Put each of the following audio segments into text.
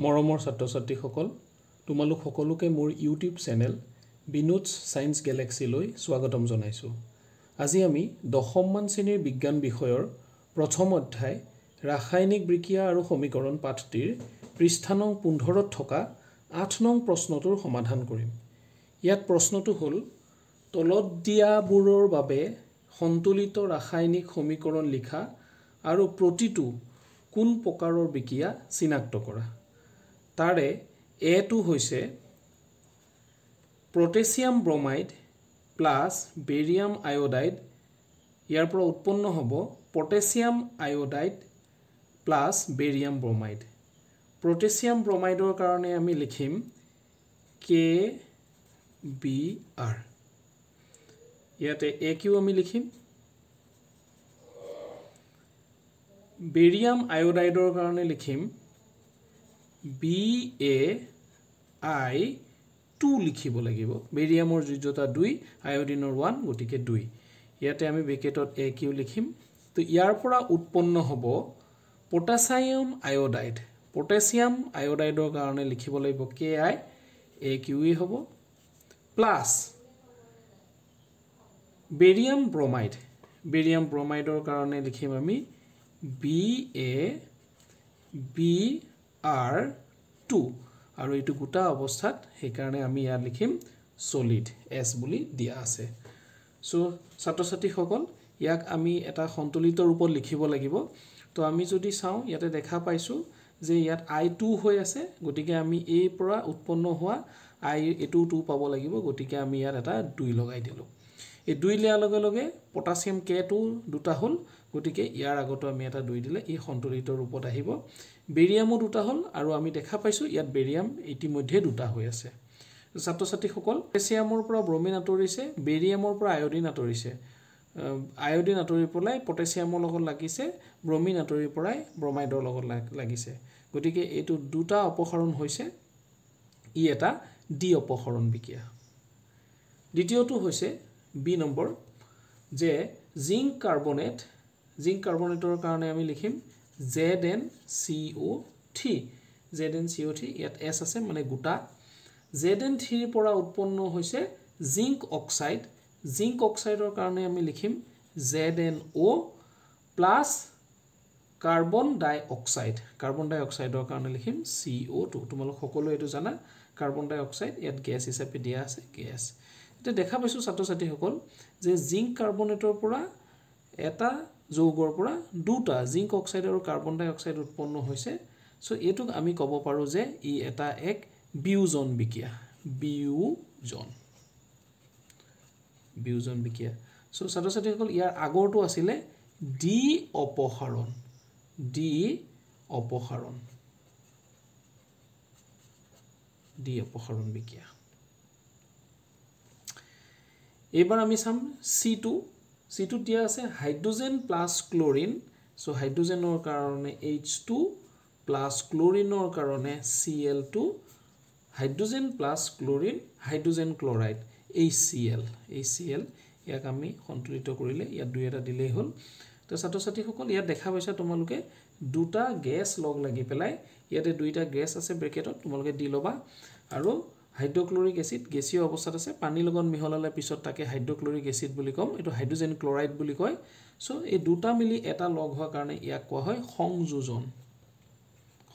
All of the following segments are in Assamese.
মৰমৰ ছাত্ৰ-ছাত্ৰীসকল তোমালোক সকলোকে মোৰ ইউটিউব চেনেল বিনোদছ সায়েন্স গেলেক্সিলৈ স্বাগতম জনাইছোঁ। আজি আমি 10মান শ্ৰেণীৰ বিজ্ঞান বিষয়ৰ প্ৰথম অধ্যায় ৰাসায়নিক বিক্ৰিয়া আৰু সমীকৰণ পাঠটিৰ পৃষ্ঠা নং 15ত থকা 8 নং প্ৰশ্নটোৰ সমাধান কৰিম। ইয়াত প্ৰশ্নটো হ'ল তলত দিয়াবোৰৰ বাবে সন্তুলিত ৰাসায়নিক সমীকৰণ লিখা আৰু প্ৰতিটো কোন প্ৰকাৰৰ বিক্ৰিয়া চিনাক্ত কৰা। তাৰে এটো হৈছে potassium bromide plus barium iodide, ইয়াৰ পৰা উৎপন্ন হ'ব potassium iodide plus barium bromide. Potassium ব্ৰমাইডৰ কাৰণে আমি লিখিম KBr, ইয়াতে AQ আমি লিখিম। বেৰিয়াম আয়োডাইডৰ কাৰণে লিখিম BaI2 লিখিব লাগিব। বেৰিয়ামৰ যোজ্যতা 2, আয়োডিনৰ 1, গতিকে 2। ইয়াতে আমি ব্ৰেকেটত AQ লিখিম। তো ইয়াৰ পৰা উৎপন্ন হ'ব পটাছিয়াম আয়োডাইড। পটাছিয়াম আয়োডাইডৰ কাৰণে লিখিব লাগিব Ki, AQ হ'ব প্লাস বেৰিয়াম ব্ৰমাইড। বেৰিয়াম ব্ৰমাইডৰ কাৰণে লিখিম আমি BaBr2 আৰু এইটো গোটা অৱস্থাত, সেইকাৰণে আমি ইয়াত লিখিম সলিড, S বুলি দিয়া আছে। সো ছাত্ৰ-ছাত্ৰীসকল ইয়াক আমি এটা সন্তুলিত ৰূপত লিখিব লাগিব। তো আমি যদি চাওঁ ইয়াতে দেখা পাইছোঁ যে ইয়াত I2 হৈ আছে, গতিকে আমি এই পৰা উৎপন্ন হোৱা এইটো 2 পাব লাগিব, গতিকে আমি ইয়াত এটা 2 লগাই দিলোঁ। এই 2 লিয়াৰ লগে লগে পটাছিয়াম K2 দুটা হ'ল, গতিকে ইয়াৰ আগতো আমি এটা 2 দিলে এই সন্তুলিত ৰূপত আহিব। বেৰিয়ামো দুটা হ'ল আৰু আমি দেখা পাইছোঁ ইয়াত বেৰিয়াম ইতিমধ্যে দুটা হৈ আছে। ছাত্ৰ-ছাত্ৰীসকল পটাছিয়ামৰ পৰা ব্ৰমিন আঁতৰিছে, বেৰিয়ামৰ পৰা আয়োডিন আঁতৰিছে। আয়োডিন আঁতৰি পেলাই পটাছিয়ামৰ লগত লাগিছে, ব্ৰমিন আঁতৰি পৰাই ব্ৰমাইডৰ লগত লাগিছে। গতিকে এইটো দুটা অপসাৰণ হৈছে, ই এটা ডি অপসাৰণ বিক্ৰিয়া। দ্বিতীয়টো হৈছে বি নম্বৰ, যে জিংক কাৰ্বনেটৰ কাৰণে আমি লিখিম ZnCO3। ZnCO3 ইয়াত S আছে মানে গোটা। Zn3 পৰা উৎপন্ন হৈছে জিংক অক্সাইড। জিংক অক্সাইডৰ কাৰণে আমি লিখিম ZnO প্লাস কাৰ্বন ডাই অক্সাইড। কাৰ্বন ডাই অক্সাইডৰ কাৰণে লিখিম CO2। তোমালোক সকলোৱে এইটো জানা, কাৰ্বন ডাই অক্সাইড ইয়াত গেছ হিচাপে দিয়া আছে, গেছ। এতিয়া দেখা পাইছোঁ ছাত্ৰ-ছাত্ৰীসকল যে জিংক কাৰ্বনেটৰ পৰা এটা যৌগৰ পৰা দুটা জিংক অক্সাইড আৰু কাৰ্বন ডাই অক্সাইড উৎপন্ন হৈছে। সো এইটোক আমি ক'ব পাৰোঁ যে ই এটা এক বিয়োজন বিক্ৰিয়া। বিয়োজন বিক্ৰিয়া। সো ছাত্ৰ-ছাত্ৰীসকল ইয়াৰ আগৰটো আছিলে ডি অপসাৰণ। ডি অপসাৰণ বিক্ৰিয়া। এইবাৰ আমি চাম C2। C2 দিয়া আছে হাইড্ৰোজেন প্লাস ক্লোৰিন। সো হাইড্ৰোজেনৰ কাৰণে H2 প্লাস ক্লোৰিনৰ কাৰণে Cl2, hydrogen plus chlorine, hydrogen chloride HCl। ইয়াক আমি সন্তুলিত কৰিলে ইয়াত 2 এটা দিলেই হ'ল। তো ছাত্ৰ-ছাত্ৰীসকল ইয়াত দেখা পাইছা তোমালোকে দুটা গেছ লগ লাগি পেলাই, ইয়াতে দুইটা গেছ আছে ব্ৰেকেটত, তোমালোকে দি ল'বা। আৰু হাইড্ৰক্লোৰিক এচিড গেছীয় অৱস্থাত আছে, পানীৰ লগত মিহলালে পিছত তাকে হাইড্ৰক্লোৰিক এচিড বুলি ক'ম, এইটো হাইড্ৰোজেন ক্লোৰাইড বুলি কয়। সো এই দুটা মিলি এটা লগ হোৱাৰ কাৰণে ইয়াক কোৱা হয়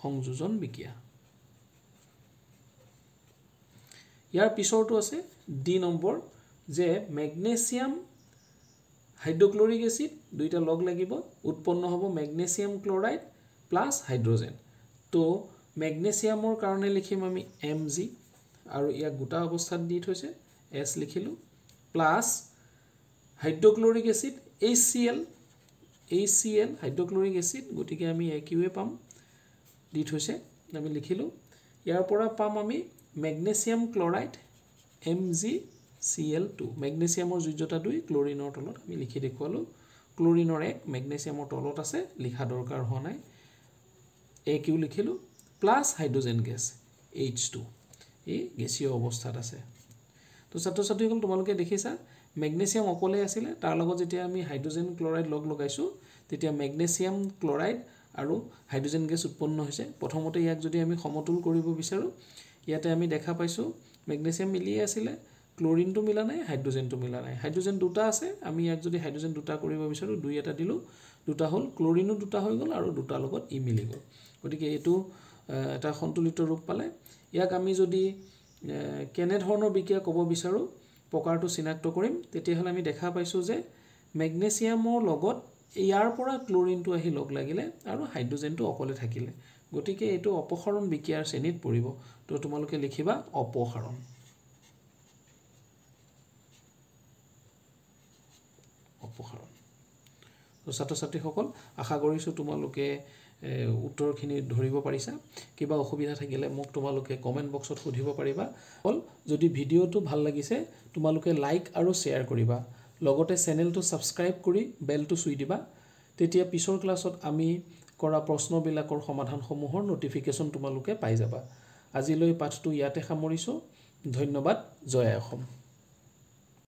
সংযোজন বিক্ৰিয়া। ইয়াৰ পিছৰটো আছে ডি নম্বৰ, যে মেগনেছিয়াম হাইড্ৰক্লোৰিক এচিড দুইটা লগ লাগিব, উৎপন্ন হ'ব মেগনেছিয়াম ক্লোৰাইড প্লাস হাইড্ৰোজেন। তো মেগনেছিয়ামৰ কাৰণে লিখিম আমি Mg, আৰু ইয়াক গোটা অৱস্থাত দি থৈছে, S লিখিলোঁ, plus hydrochloric acid HCl hydrochloric acid, গতিকে আমি AQয়ে পাম, দি থৈছে আমি লিখিলোঁ। ইয়াৰ পৰা পাম আমি মেগনেছিয়াম ক্লোৰাইড MgCl2। মেগনেছিয়ামৰ যোজ্যতা 2, ক্লোৰিনৰ তলত আমি লিখি দেখুৱালোঁ। ক্লোৰিনৰ 1, মেগনেছিয়ামৰ তলত আছে, লিখা দৰকাৰ হোৱা নাই, AQ লিখিলোঁ, প্লাস হাইড্ৰোজেন গেছ H2, এই গেছীয় অৱস্থাত আছে। তো ছাত্ৰ-ছাত্ৰীসকল তোমালোকে দেখিছা মেগনেছিয়াম অকলে আছিলে, তাৰ লগত যেতিয়া আমি হাইড্ৰোজেন ক্লোৰাইড লগ লগাইছোঁ তেতিয়া মেগনেছিয়াম ক্লোৰাইড আৰু হাইড্ৰোজেন গেছ উৎপন্ন হৈছে প্ৰথমতে ইয়াক যদি আমি সমতুল কৰিব বিচাৰো ইয়াতে আমি দেখা পাইছো মেগনেছিয়াম মিলিয়ে আছিলে ক্লোৰিনটো মিলা নাই হাইড্ৰোজেনটো মিলা নাই হাইড্ৰোজেন দুটা আছে আমি ইয়াক যদি হাইড্ৰোজেন দুটা কৰিব বিচাৰো দুই এটা দিলো দুটা হল ক্লোৰিনো দুটা হৈ গল আৰু দুটা লগত ই মিলি গল গতিকে এটো এটা সন্তুলিত ৰূপ পালে ইয়াক আমি যদি কেনে ধৰণৰ বিক্ৰিয়া ক'ব বিচাৰো প্ৰকাৰটো চিনাক্ত কৰিম তেতিয়াহলে আমি দেখা পাইছো যে মেগনেছিয়ামৰ লগত ইয়াৰ পৰা ক্লোৰিনটো আহি লগ লাগিলে আৰু হাইড্ৰোজেনটো অকলে থাকিলে গতিকে এটো অপসাৰণ বিক্ৰিয়াৰ শ্ৰেণীত পৰিব তো তোমালোকে লিখিবা অপসাৰণ তো ছাত্ৰ-ছাত্ৰীসকল আশা কৰিছো তোমালোকে উত্তৰখিনি ধৰিব পাৰিছা কিবা অসুবিধা থাকিলে মোক তোমালোকে কমেন্ট বক্সত সুধিব পাৰিবা যদি ভিডিওটো ভাল লাগিছে তোমালোকে লাইক আৰু শেয়াৰ কৰিবা লগতে চেনেলটো সাবস্ক্ৰাইব কৰি বেলটো চুই দিবা তেতিয়া পিছৰ ক্লাছত আমি কৰা প্ৰশ্নবিলাকৰ সমাধানসমূহৰ নটিফিকেশন তোমালোকে পাই যাবা আজিলৈ পাঠটো ইয়াতে সামৰিছো ধন্যবাদ জয় অসম